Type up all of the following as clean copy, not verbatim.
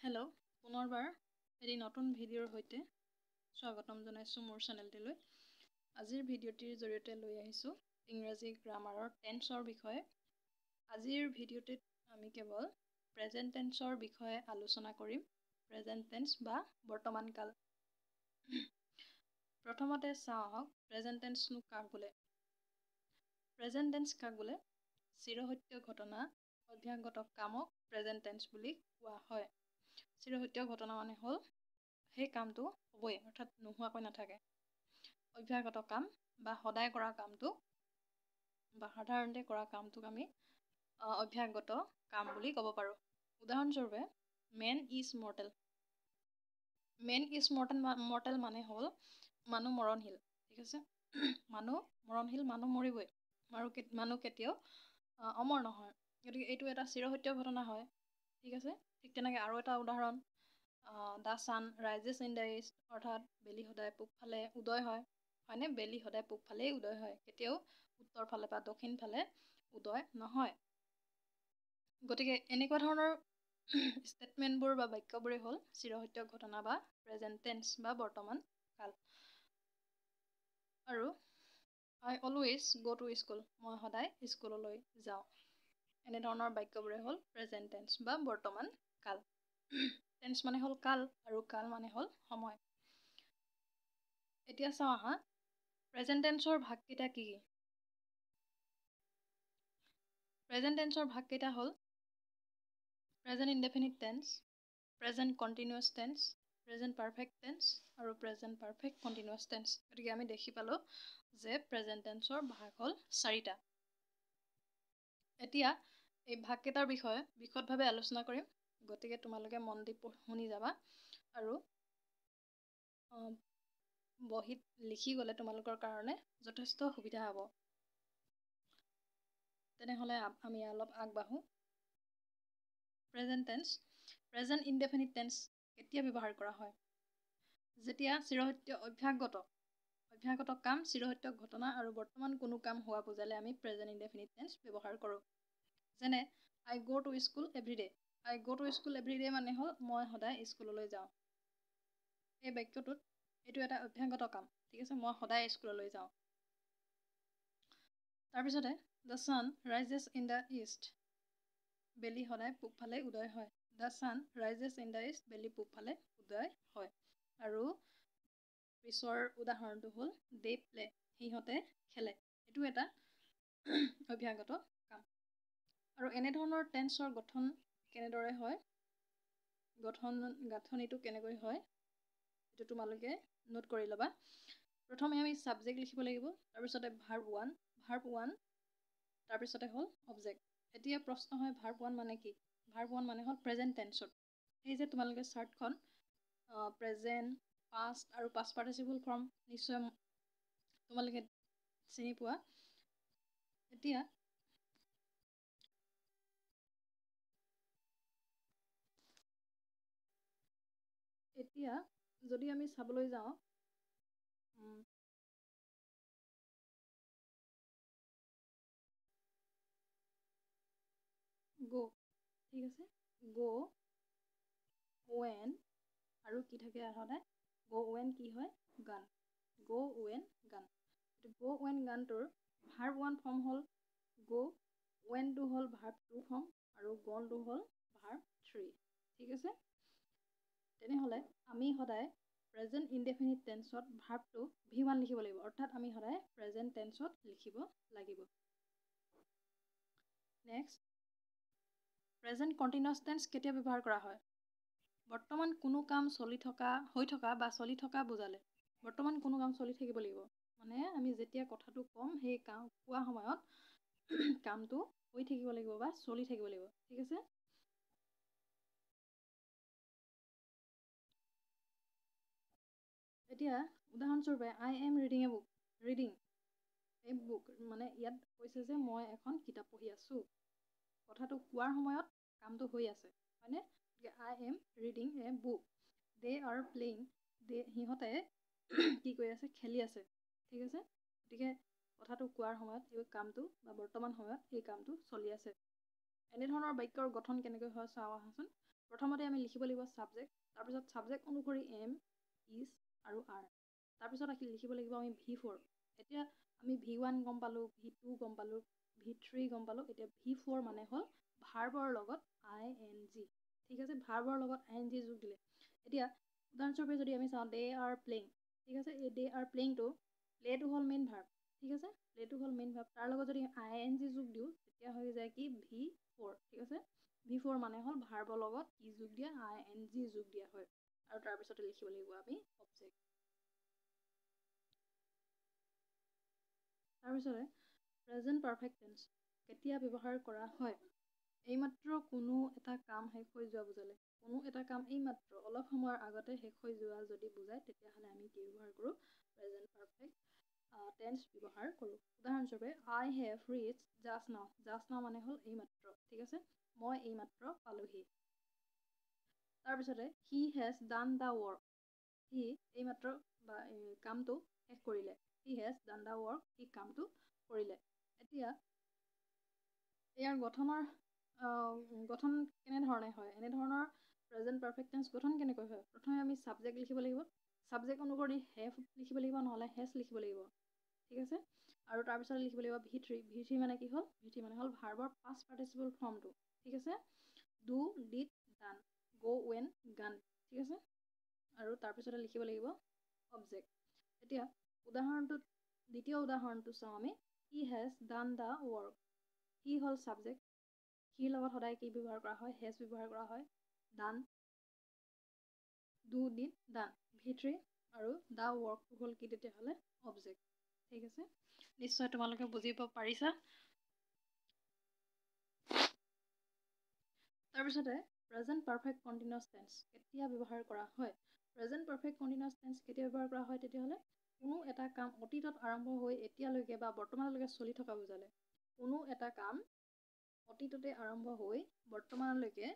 Hello' পুনৰবাৰ এটি নতুন ভিডিঅ'ৰ সৈতে স্বাগতম জনাইছোঁ মোৰ চেনেলটিলৈ। আজিৰ ভিডিঅ'টিৰ জৰিয়তে লৈ আহিছোঁ ইংৰাজী গ্ৰামাৰৰ টেন্সৰ বিষয়ে। আজিৰ ভিডিঅ'টিত আমি কেৱল প্ৰেজেণ্ট টেন্সৰ বিষয়ে আলোচনা কৰিম। প্ৰেজেণ্ট টেন্স বা বৰ্তমান কাল। প্ৰথমতে চাওঁ আহক প্ৰেজেণ্ট টেন্সনো কাক বোলে। প্ৰেজেণ্ট টেন্স কাক বোলে? চিৰসত্য ঘটনা অভ্যাসগত কামক প্ৰেজেণ্ট টেন্স বুলি কোৱা হয়। চিৰসত্য ঘটনা মানে হ'ল সেই কামটো হ'বই, অৰ্থাৎ নোহোৱাকৈ নাথাকে। অভ্যাসগত কাম বা সদায় কৰা কামটো বা সাধাৰণতে কৰা কামটোক আমি অভ্যাসগত কাম বুলি ক'ব পাৰোঁ। উদাহৰণস্বৰূপে man is mortal. Man is mortal মানে হ'ল মানুহ মৰণশীল। ঠিক আছে, মানুহ মৰণশীল, মানুহ মৰিবই, মানুহ কেতিয়াও অমৰ নহয়। গতিকে এইটো এটা চিৰসত্য ঘটনা হয়। ঠিক আছে, ঠিক তেনেকৈ আৰু এটা উদাহৰণ the sun rises in the east, অৰ্থাৎ বেলি সদায় পূবফালে উদয় হয়। হয়নে? বেলি সদায় পূবফালেই উদয় হয়, কেতিয়াও উত্তৰ ফালে বা দক্ষিণ ফালে উদয় নহয়। গতিকে এনেকুৱা ধৰণৰ ষ্টেটমেণ্টবোৰ বা বাক্যবোৰেই হ'ল চিৰসত্য ঘটনা বা প্ৰেজেণ্ট টেন্স বা বৰ্তমান কাল। আৰু আই অলৱেজ গ' টু স্কুল, মই সদায় স্কুললৈ যাওঁ। এনেধৰণৰ বাক্যবোৰে হ'ল প্ৰেজেণ্ট টেন্স বা বৰ্তমান কাল। টেন্স মানে হ'ল কাল আৰু কাল মানে হ'ল সময়। এতিয়া চাওঁ আহা প্ৰেজেণ্ট টেন্সৰ ভাগকেইটা কি কি। প্ৰেজেণ্ট টেন্সৰ ভাগকেইটা হ'ল present indefinite tense, present continuous tense, present perfect tense আৰু প্ৰেজেণ্ট পাৰফেক্ট কণ্টিনিউৱাছ টেন্স। গতিকে আমি দেখি পালোঁ যে প্ৰেজেণ্ট টেন্সৰ ভাগ হ'ল 4টা। এতিয়া এই ভাগকেইটাৰ বিষয়ে বিশদভাৱে আলোচনা কৰিম। গতিকে তোমালোকে মন দি শুনি যাবা আৰু বহীত লিখি গ'লে তোমালোকৰ কাৰণে যথেষ্ট সুবিধা হ'ব। তেনেহ'লে আমি অলপ আগবাঢ়োঁ। Present tense, present indefinite tense কেতিয়া ব্যৱহাৰ কৰা হয়? যেতিয়া চিৰসত্য অভ্যাসগত কাম, চিৰসত্য ঘটনা আৰু বৰ্তমান কোনো কাম হোৱা বুজালে আমি প্ৰেজেণ্ট ইনডেফিনিট টেন্স ব্যৱহাৰ কৰোঁ। যেনে আই গ' টু স্কুল এভৰি ডে। আই গ' টু স্কুল এভৰি ডে মানে হ'ল মই সদায় স্কুললৈ যাওঁ। এই বাক্যটোত এইটো এটা অভ্যাসগত কাম। ঠিক আছে, মই সদায় স্কুললৈ যাওঁ। তাৰপিছতে the sun rises in the east, বেলি সদায় পূবফালে উদয় হয়। The sun rises in the east, বেলি পূবফালে উদয় হয়। আৰু পিছৰ উদাহৰণটো হ'ল দে প্লে, সিহঁতে খেলে। এইটো এটা অভ্যাসগত কাম। আৰু এনেধৰণৰ টেন্সৰ গঠন কেনেদৰে হয়, গাঁথনিটো কেনেকৈ হয় এইটো তোমালোকে নোট কৰি ল'বা। প্ৰথমে আমি ছাবজেক্ট লিখিব লাগিব, তাৰপিছতে ভাৰ্ব ওৱান, তাৰপিছতে হ'ল অবজেক্ট। এতিয়া প্ৰশ্ন হয় ভাৰ্ব ওৱান মানে কি? ভাৰ্ব ওৱান মানে হ'ল প্ৰেজেণ্ট টেন্সত। এই যে তোমালোকে চাৰ্টখন প্ৰেজেণ্ট, পাষ্ট আৰু পাষ্ট পাৰ্টিচিপল ফৰ্ম নিশ্চয় তোমালোকে চিনি পোৱা। এতিয়া যদি আমি চাবলৈ যাওঁ গ', ঠিক আছে, গ' ৱেন আৰু কি থাকে সদায় গ' ৱেন কি হয়? গান। গ' ৱেন গান। গ' ৱেন গানটোৰ ভাৰ্ব ওৱান ফৰ্ম হ'ল গ', ৱেনটো হ'ল ভাৰ্ব টু ফৰ্ম আৰু গ'নটো হ'ল ভাৰ্ব 3। ঠিক আছে, তেনেহ'লে আমি সদায় প্ৰেজেণ্ট ইনডেফিনিট টেন্সত ভাৰ্বটো V1 লিখিব লাগিব, অৰ্থাৎ আমি সদায় প্ৰেজেণ্ট টেন্সত লিখিব লাগিব। নেক্সট, প্ৰেজেণ্ট কণ্টিনিউৱাছ টেন্স কেতিয়া ব্যৱহাৰ কৰা হয়? বৰ্তমান কোনো কাম হৈ থকা বা চলি থকা বুজালে। বৰ্তমান কোনো কাম চলি থাকিব লাগিব, মানে আমি যেতিয়া কথাটো ক'ম সেই কোৱা সময়ত কামটো হৈ থাকিব লাগিব বা চলি থাকিব লাগিব। ঠিক আছে, এতিয়া উদাহৰণস্বৰূপে আই am reading a book. Reading এই বুক মানে ইয়াত কৈছে যে মই এখন কিতাপ পঢ়ি আছোঁ। কথাটো কোৱাৰ সময়ত কামটো হৈ আছে, হয়নে? I am reading a book. They are playing, সিহঁতে কি কৰি আছে? খেলি আছে। ঠিক আছে, গতিকে কথাটো কোৱাৰ সময়ত এই কামটো বা বৰ্তমান সময়ত এই কামটো চলি আছে। এনেধৰণৰ বাক্যৰ গঠন কেনেকৈ হয় চাওঁ আহাচোন। প্ৰথমতে আমি লিখিব লাগিব ছাবজেক্ট, তাৰপিছত ছাবজেক্ট অনুসৰি এম, ইজ আৰু আৰ, তাৰপিছত লিখিব লাগিব আমি V4। এতিয়া আমি V1 গম পালোঁ, V2 গম পালোঁ, V3 গম পালোঁ, এতিয়া V4 মানে হ'ল ভাৰ্বৰ লগত ING। ঠিক আছে, ভাৰ্বৰ লগত ING যোগ দিলে। এতিয়া উদাহৰণস্বৰূপে যদি আমি চাওঁ দে আৰ প্লেইং, ঠিক আছে, এই দে আৰ প্লেইংটো প্লেটো হ'ল মেইন ভাৰ্ব, ঠিক আছে, প্লেটো হ'ল মেইন ভাৰ্ব, তাৰ লগত যদি ING যোগ দিওঁ তেতিয়া হৈ যায় কি V4। ঠিক আছে, V4 মানে হ'ল ভাৰ্বৰ লগত কি যোগ দিয়া, ING যোগ দিয়া হয়, আৰু তাৰপিছতে লিখিব লাগিব আমি অবজেক্ট। তাৰপিছতে প্ৰেজেণ্ট পাৰফেক্ট টেন্স কেতিয়া ব্যৱহাৰ কৰা হয়? এইমাত্ৰ কোনো এটা কাম শেষ হৈ যোৱা বুজালে, কোনো এটা কাম এইমাত্ৰ অলপ সময়ৰ আগতে শেষ হৈ যোৱা যদি বুজায় তেতিয়াহ'লে আমি কি ব্যৱহাৰ কৰোঁ, প্ৰেজেণ্ট পাৰফেক্ট টেন্স ব্যৱহাৰ কৰোঁ। উদাহৰণস্বৰূপে I have reached just now, just now মানে হ'ল এইমাত্ৰ, ঠিক আছে, মই এইমাত্ৰ পালোহি। তাৰপিছতে he has done the work, সি এইমাত্ৰ বা কামটো শেষ কৰিলে, he has done the work, সি কামটো কৰিলে। এতিয়া ইয়াৰ গঠন কেনেধৰণে হয়, এনেধৰণৰ প্ৰেজেণ্ট পাৰফেক্ট টেন্স গঠন কেনেকৈ হয়? প্ৰথমে আমি ছাবজেক্ট লিখিব লাগিব, ছাবজেক্ট অনুসৰি হেভ লিখিব লাগিব, নহ'লে হেজ লিখিব লাগিব, ঠিক আছে, আৰু তাৰপিছত লিখিব লাগিব V3। V3 মানে কি হ'ল, V3 মানে হ'ল ভাৰ্বৰ পাষ্ট পাৰ্টিচিপল ফৰ্মটো, ঠিক আছে, ডু, ডিড, ডান, গ, ৱেন, গান, ঠিক আছে, আৰু তাৰপিছতে লিখিব লাগিব অবজেক্ট। এতিয়া দ্বিতীয় উদাহৰণটো চাওঁ আমি, he has done the work, he হ'ল ছাবজেক্ট, হিৰ লগত সদায় কি ব্যৱহাৰ কৰা হয়, হেজ ব্যৱহাৰ কৰা হয়, ডান, ডু, ডিড, ডান, V3, আৰু দ্য ৱৰ্কটো হ'ল কি তেতিয়াহ'লে অবজেক্ট। ঠিক আছে, নিশ্চয় তোমালোকে বুজিব পাৰিছা। তাৰপিছতে প্ৰেজেণ্ট পাৰফেক্ট কণ্টিনিউৱাছ টেন্স কেতিয়া ব্যৱহাৰ কৰা হয়? প্ৰেজেণ্ট পাৰফেক্ট কণ্টিনিউৱাছ টেন্স কেতিয়া ব্যৱহাৰ কৰা হয় তেতিয়াহ'লে কোনো এটা কাম অতীতত আৰম্ভ হৈ এতিয়ালৈকে বা বৰ্তমানলৈকে চলি থকা বুজালে, কোনো এটা কাম অতীততে আৰম্ভ হৈ বৰ্তমানলৈকে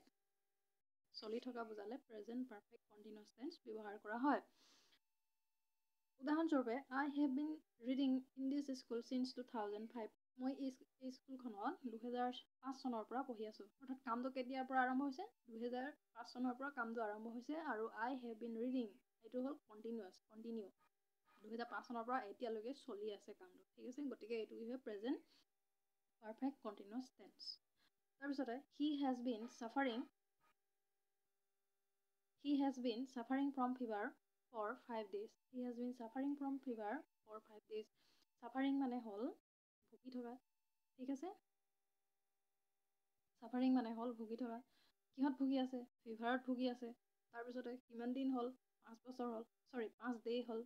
চলি থকা বুজালে প্ৰেজেণ্ট পাৰফেক্ট কণ্টিনিউৱাছ টেন্স ব্যৱহাৰ কৰা হয়। উদাহৰণস্বৰূপে I have been reading in this school since 2005, মই এই স্কুলখনত 2005 চনৰ পৰা পঢ়ি আছোঁ। অৰ্থাৎ কামটো কেতিয়াৰ পৰা আৰম্ভ হৈছে, 2005 চনৰ পৰা কামটো আৰম্ভ হৈছে, আৰু I have been reading এইটো হ'ল কণ্টিনিউ, 2005 চনৰ পৰা এতিয়ালৈকে চলি আছে কামটো, ঠিক আছে, গতিকে এইটো কি হয়, প্ৰেজেণ্ট পাৰফেক্ট কণ্টিনিউৱাছ টেন্স। তাৰপিছতে he has been suffering from fever for 5 days, he has been suffering from fever for 5 days, suffering মানে হ'ল ভুগি থকা, ঠিক আছে, suffering মানে হ'ল ভুগি থকা, কিহত ভুগি আছে, ফিভাৰত ভুগি আছে, তাৰপিছতে কিমান দিন হ'ল, 5 বছৰ হ'ল, 5 ডে হ'ল,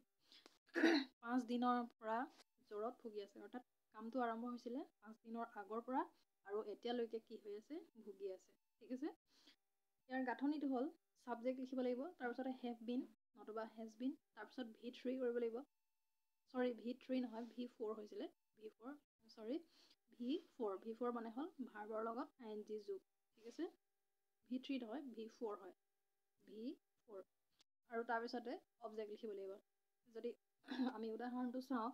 5 দিনৰ পৰা জ্বৰত ভুগি আছে, অৰ্থাৎ কামটো আৰম্ভ হৈছিলে 5 দিনৰ আগৰ পৰা আৰু এতিয়ালৈকে কি হৈ আছে, ভুগি আছে, ঠিক আছে। ইয়াৰ গাঁথনিটো হ'ল ছাবজেক্ট লিখিব লাগিব, তাৰপিছতে হেভ বিন নতুবা হেজ বিন, তাৰপিছত V3 কৰিব লাগিব, V3 নহয় V4 হৈছিলে, V4 মানে হ'ল ভাৰ্বৰ লগত ING যোগ, ঠিক আছে, V3 নহয় V4 হয়, V4, আৰু তাৰপিছতে অবজেক্ট লিখিব লাগিব। যদি আমি উদাহৰণটো চাওঁ,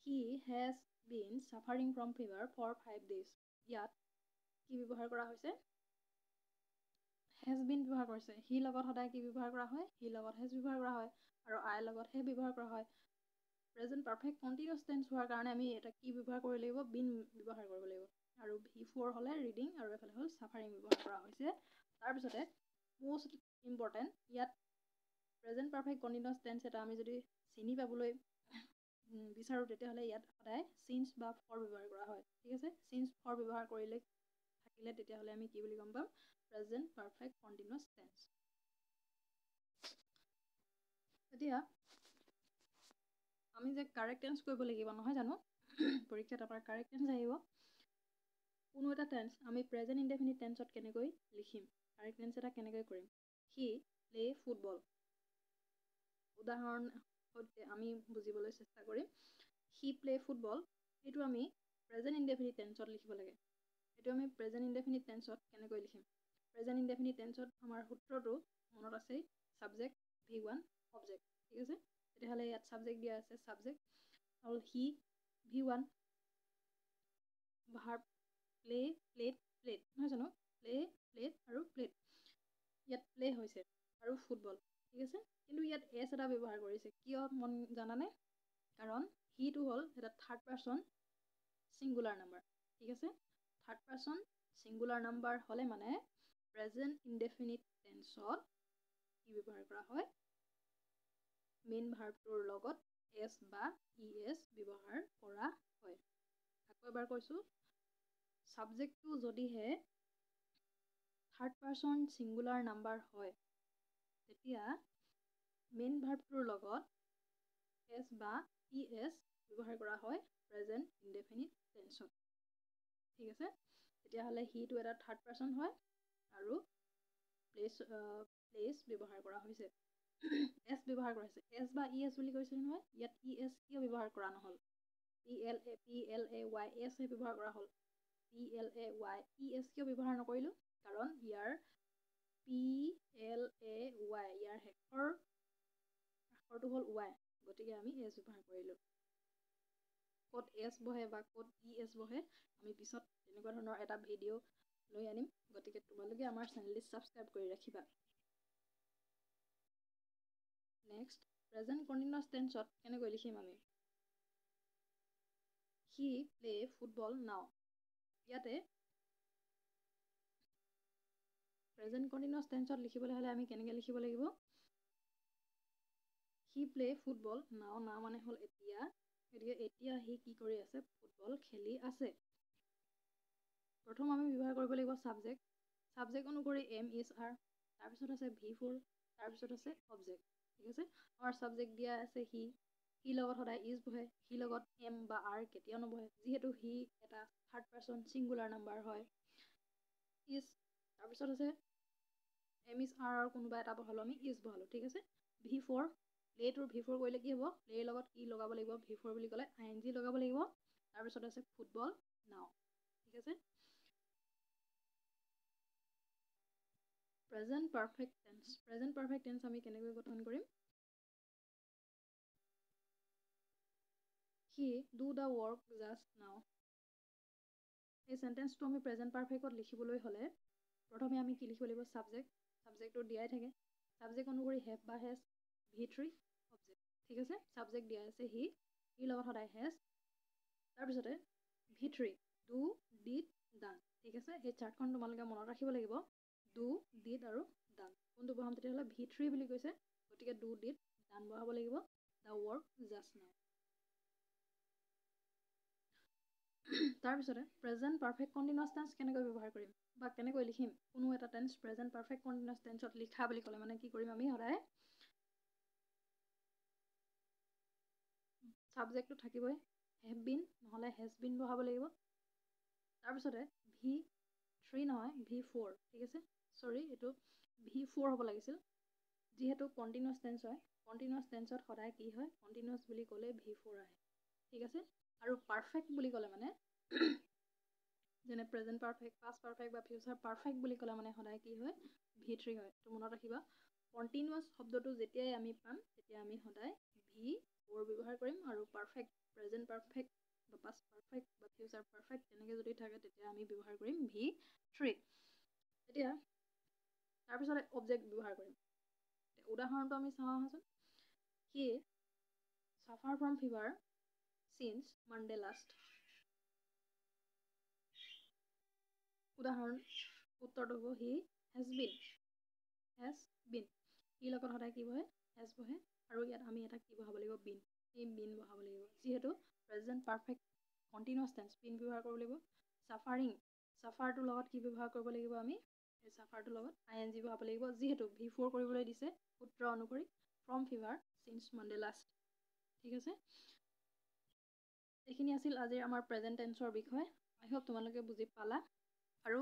he has been suffering from fever for 5 days, ইয়াত কি ব্যৱহাৰ কৰা হৈছে, হেজ বিন ব্যৱহাৰ কৰিছে, হি লগত সদায় কি ব্যৱহাৰ কৰা হয়, হি লগত হেজ ব্যৱহাৰ কৰা হয়, আৰু আই লগত হে ব্যৱহাৰ কৰা হয়। প্ৰেজেণ্ট পাৰফেক্ট কণ্টিনিউৱাছ টেন্স হোৱাৰ কাৰণে আমি এটা কি ব্যৱহাৰ কৰিব লাগিব, বিন ব্যৱহাৰ কৰিব লাগিব, আৰু V4 হ'লে ৰিডিং আৰু এফালে হ'ল ছাফাৰিং ব্যৱহাৰ কৰা হৈছে। তাৰপিছতে মষ্ট ইম্পৰ্টেণ্ট, ইয়াত প্ৰেজেণ্ট পাৰফেক্ট কণ্টিনিউৱাছ টেন্স এটা আমি যদি চিনি পাবলৈ বিচাৰোঁ তেতিয়াহ'লে ইয়াত সদায় চিন্স বা ফৰ ব্যৱহাৰ কৰা হয়, ঠিক আছে, চিন্স ফৰ ব্যৱহাৰ থাকিলে তেতিয়াহ'লে আমি কি বুলি গম পাম, প্ৰেজেণ্ট পাৰফেক্ট কণ্টিনিউৱাছ টেন্স। এতিয়া আমি যে কাৰেক্ট টেন্স কৰিব লাগিব নহয় জানো, পৰীক্ষাত আমাৰ কাৰেক্ট টেন্স আহিব, কোনো এটা টেন্স আমি প্ৰেজেণ্ট ইনডেফিনিট টেন্সত কেনেকৈ লিখিম, কাৰেক্ট টেন্স এটা কেনেকৈ কৰিম, হি প্লে ফুটবল, উদাহৰণ সৈতে আমি বুজিবলৈ চেষ্টা কৰিম, হি প্লে ফুটবল, এইটো আমি প্ৰেজেণ্ট ইনডেফিনিট টেন্সত লিখিব লাগে। এইটো আমি প্ৰেজেণ্ট ইনডেফিনিট টেন্সত কেনেকৈ লিখিম, প্ৰেজেণ্ট ইনডেফিনিট টেন্সত আমাৰ সূত্ৰটো মনত আছেই, ছাবজেক্ট V1 অবজেক্ট, ঠিক আছে, তেতিয়াহ'লে ইয়াত ছাবজেক্ট দিয়া আছে, ছাবজেক্ট হ'ল হি, V1 verb play, plate, plate নহয় জানো, প্লে, প্লেট আৰু প্লেট, প্লে হৈছে আৰু ফুটবল ঠিক আছে কিন্তু ইয়াত এছ এটা ব্যৱহাৰ কৰিছে কিয় মন জানানে কাৰণ হিটো হ'ল এটা থাৰ্ড পাৰ্চন সিঙ্গুলাৰ নাম্বাৰ ঠিক আছে থাৰ্ড পাৰ্চন সিঙ্গুলাৰ নাম্বাৰ হ'লে মানে প্ৰেজেন্ট ইনডেফিনিট টেন্সত কি ব্যৱহাৰ কৰা হয় মেইন ভাৰ্বটোৰ লগত এছ বা ইএছ ব্যৱহাৰ কৰা হয় আকৌ এবাৰ কৈছোঁ সাবজেক্টটো যদিহে থাৰ্ড পাৰ্চন সিঙ্গুলাৰ নাম্বাৰ হয় তেতিয়া মেইন ভাৰ্বটোৰ লগত এছ বা ইএছ ব্যৱহাৰ কৰা হয় প্ৰেজেন্ট ইনডেফিনিট টেন্সত ঠিক আছে তেতিয়াহ'লে হিটো এটা থাৰ্ড পাৰ্চন হয় আৰু প্লেচ ব্যৱহাৰ কৰা হৈছে এছ ব্যৱহাৰ কৰা হৈছে এছ বা ই এছ বুলি কৈছিল নহয় ইয়াত ই এছ কিয় ব্যৱহাৰ কৰা নহ'ল P L A Y S ব্যৱহাৰ কৰা হ'ল PLAY ই এছ কিয় ব্যৱহাৰ নকৰিলোঁ কাৰণ ইয়াৰ PLAY ইয়াৰ আখৰটো হ'ল ৱাই গতিকে আমি এছ ব্যৱহাৰ কৰিলোঁ ক'ত এছ বহে বা ক'ত ই এছ বহে আমি পিছত তেনেকুৱা ধৰণৰ এটা ভিডিঅ' লৈ আনিম গতিকে তোমালোকে আমাৰ চেনেলটি ছাবস্ক্ৰাইব কৰি ৰাখিবা নেক্সট প্ৰেজেন্ট কণ্টিনিউয়াছ টেন্সত কেনেকৈ লিখিম আমি হি প্লে ফুটবল নাও ইয়াতে প্ৰেজেন্ট কণ্টিনিউয়াছ টেন্সত লিখিবলৈ হ'লে আমি কেনেকৈ লিখিব লাগিব হি প্লে ফুটবল নাও নাও মানে হ'ল এতিয়া গতিকে এতিয়া হি কি কৰি আছে ফুটবল খেলি আছে প্ৰথম আমি ব্যৱহাৰ কৰিব লাগিব সাবজেক্ট অনুসৰি এম ইজ আৰ তাৰপিছত আছে V4 তাৰপিছত আছে অবজেক্ট ঠিক আছে আমাৰ সাবজেক্ট দিয়া আছে হি লগত সদায় ইজ বহে হি লগত এম বা আৰ কেতিয়াও নবহে যিহেতু হি এটা থাৰ্ড পাৰ্চন সিঙ্গুলাৰ নাম্বাৰ হয় ইজ তাৰপিছত আছে এম ইজ আৰ আৰু কোনোবা এটা বহালো আমি ইজ বহালো ঠিক আছে V4 প্লেটোৰ V4 কৰিলে কি হ'ব প্লেৰ লগত কি লগাব লাগিব V4 বুলি ক'লে ING লগাব লাগিব তাৰপিছত আছে ফুটবল নাও ঠিক আছে প্ৰেজেন্ট পাৰফেক্ট টেন্স আমি কেনেকৈ গঠন কৰিম he do the work just নাও এই সেন্টেন্সটো আমি প্ৰেজেন্ট পাৰফেক্টত লিখিবলৈ হ'লে প্ৰথমে আমি কি লিখিব লাগিব সাবজেক্টটো দিয়াই থাকে সাবজেক্ট অনুসৰি হেভ বা হেজ V3 অবজেক্ট ঠিক আছে সাবজেক্ট দিয়া আছে হি লগত সদায় হেজ তাৰপিছতে V3 ডু ডিড ডান ঠিক আছে এই চাৰ্টখন তোমালোকে মনত ৰাখিব লাগিব ডু ডিড আৰু ডান কোনটো বহাম তেতিয়াহ'লে V3 বুলি কৈছে গতিকে ডু ডিড ডান বহাব লাগিব দ্য ৱৰ্ক জাষ্ট নাও তাৰপিছতে প্ৰেজেন্ট পাৰফেক্ট কণ্টিনিউয়াছ টেন্স কেনেকৈ ব্যৱহাৰ কৰিম বা কেনেকৈ লিখিম কোনো এটা টেন্স প্ৰেজেন্ট পাৰফেক্ট কণ্টিনিউয়াছ টেন্সত লিখা বুলি ক'লে মানে কি কৰিম আমি সদায় সাবজেক্টটো থাকিবই হেভ বিন নহ'লে হেজ বিন বহাব লাগিব তাৰপিছতে V3 নহয় V4 ঠিক আছে সৰি এইটো V4 হ'ব লাগিছিল যিহেতু কণ্টিনিউয়াছ টেন্স হয় কণ্টিনিউয়াছ টেন্সত সদায় কি হয় কণ্টিনিউয়াছ বুলি ক'লে V4 আহে ঠিক আছে আৰু পাৰফেক্ট বুলি ক'লে মানে যেনে প্ৰেজেন্ট পাৰফেক্ট পাষ্ট পাৰফেক্ট বা ফিউচাৰ পাৰফেক্ট বুলি ক'লে মানে সদায় কি হয় V3 হয় তো মনত ৰাখিবা কণ্টিনিউয়াছ শব্দটো যেতিয়াই আমি পাম তেতিয়া আমি সদায় V4 ব্যৱহাৰ কৰিম আৰু পাৰফেক্ট প্ৰেজেন্ট পাৰফেক্ট বা পাষ্ট পাৰফেক্ট বা ফিউচাৰ পাৰফেক্ট তেনেকৈ যদি থাকে তেতিয়া আমি ব্যৱহাৰ কৰিম V3 এতিয়া তাৰপিছতে অবজেক্ট ব্যৱহাৰ কৰিম উদাহৰণটো আমি চাওঁ আহাচোন he suffer from fever since Monday last উদাহৰণ উত্তৰটো হ'ব হি হেজ বিন হি লগত সদায় কি বহে হেজ বহে আৰু ইয়াত আমি এটা কি বহাব লাগিব বিন এই বিন বহাব লাগিব যিহেতু present perfect continuous tense been ব্যৱহাৰ কৰিব লাগিব চাফাৰটোৰ লগত কি ব্যৱহাৰ কৰিব লাগিব আমি এই চাফাৰটোৰ লগত ING বহাব লাগিব যিহেতু V4 কৰিবলৈ দিছে সূত্ৰ অনুসৰি from fever since Monday last ঠিক আছে এইখিনি আছিল আজিৰ আমাৰ প্ৰেজেন্ট টেন্সৰ বিষয়ে আই হোপ তোমালোকে বুজি পালা আৰু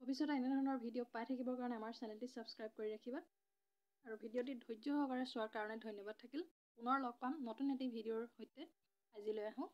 ভৱিষ্যতে এনেধৰণৰ ভিডিঅ' পাই থাকিবৰ কাৰণে আমাৰ চেনেলটি ছাবস্ক্ৰাইব কৰি ৰাখিবা আৰু ভিডিঅ'টি ধৈৰ্য সহকাৰে চোৱাৰ কাৰণে ধন্যবাদ থাকিল পুনৰ লগ পাম নতুন এটি ভিডিঅ'ৰ সৈতে আজিলৈ আহোঁ